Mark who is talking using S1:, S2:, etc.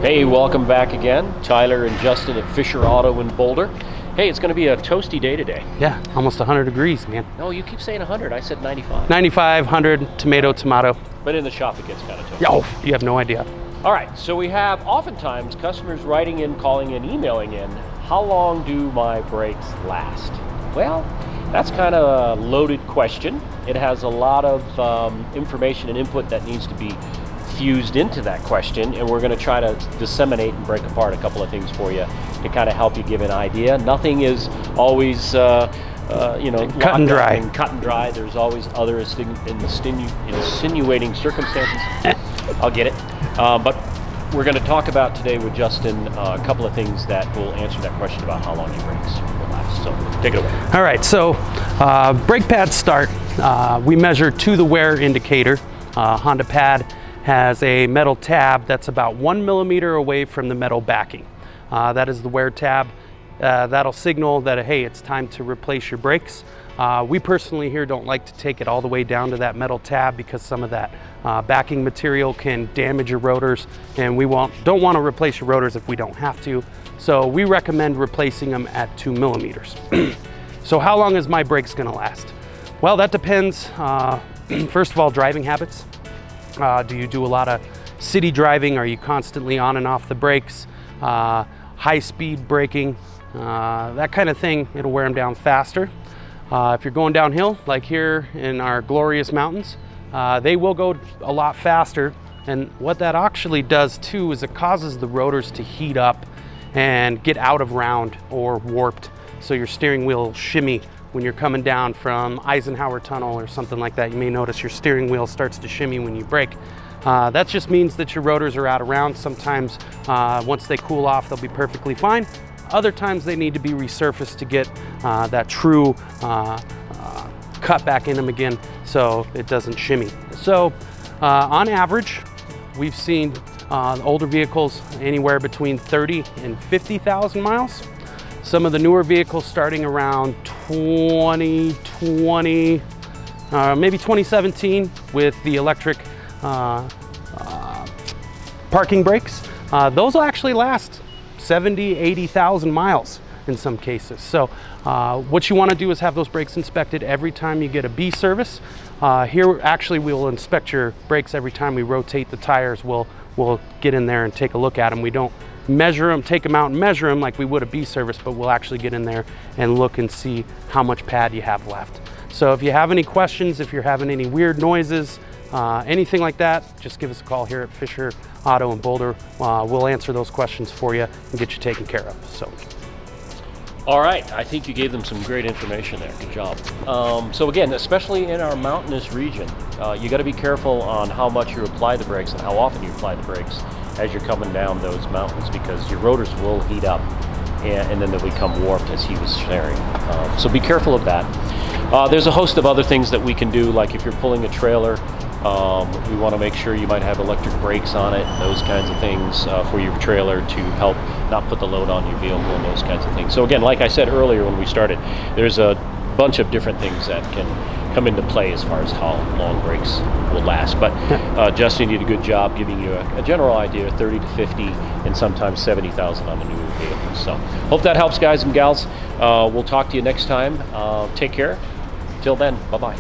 S1: Hey, welcome back again. Tyler and Justin at Fisher Auto in Boulder. Hey, it's going to be a toasty day today.
S2: Yeah, almost 100 degrees, man.
S1: No, you keep saying 100. I said 95.
S2: 95, 100, tomato.
S1: But in the shop, it gets kind of toasty.
S2: Oh, you have no idea.
S1: All right, so we have oftentimes customers writing in, calling in, emailing in, how long do my brakes last? Well, that's kind of a loaded question. It has a lot of information and input that needs to be fused into that question, and we're going to try to disseminate and break apart a couple of things for you to kind of help you give an idea. Nothing is always cut
S2: and dry.
S1: Cut and dry. There's always other insinuating circumstances. I'll get it. But we're going to talk about today with Justin a couple of things that will answer that question about how long your brakes will last. So take it away.
S2: All right, so brake pad start. We measure to the wear indicator. Honda pad has a metal tab that's about 1 millimeter away from the metal backing. That is the wear tab. That'll signal that, hey, it's time to replace your brakes. We personally here don't like to take it all the way down to that metal tab because some of that backing material can damage your rotors, and we don't want to replace your rotors if we don't have to. So we recommend replacing them at 2 millimeters. So how long is my brakes going to last? Well, that depends. First of all, driving habits. Do you do a lot of city driving? Are you constantly on and off the brakes? High speed braking, that kind of thing, it'll wear them down faster. If you're going downhill, like here in our glorious mountains, they will go a lot faster. And what that actually does too is it causes the rotors to heat up and get out of round or warped. So your steering wheel will shimmy when you're coming down from Eisenhower Tunnel or something like that. You may notice your steering wheel starts to shimmy when you brake. That just means that your rotors are out of round. Sometimes once they cool off, they'll be perfectly fine. Other times they need to be resurfaced to get that true cut back in them again so it doesn't shimmy. So on average, we've seen older vehicles anywhere between 30 and 50,000 miles. Some of the newer vehicles starting around 2020, maybe 2017 with the electric parking brakes. Those will actually last 70, 80,000 miles in some cases. So what you want to do is have those brakes inspected every time you get a B service. Here actually we will inspect your brakes every time we rotate the tires. We'll get in there and take a look at them. We don't measure them, take them out and measure them like we would a B service, but we'll actually get in there and look and see how much pad you have left. So if you have any questions, if you're having any weird noises, anything like that, just give us a call here at Fisher Auto in Boulder. We'll answer those questions for you and get you taken care of. So.
S1: All right, I think you gave them some great information there. Good job. So again, especially in our mountainous region, you got to be careful on how much you apply the brakes and how often you apply the brakes as you're coming down those mountains, because your rotors will heat up and then they'll become warped, as he was sharing. So be careful of that. There's a host of other things that we can do, like if you're pulling a trailer, we want to make sure you might have electric brakes on it, those kinds of things for your trailer to help not put the load on your vehicle and those kinds of things. So again, like I said earlier when we started, there's a bunch of different things that can come into play as far as how long brakes will last. But Justin did a good job giving you a general idea, 30 to 50 and sometimes 70,000 on the newer vehicles. So hope that helps, guys and gals. We'll talk to you next time. Take care. Till then, bye-bye.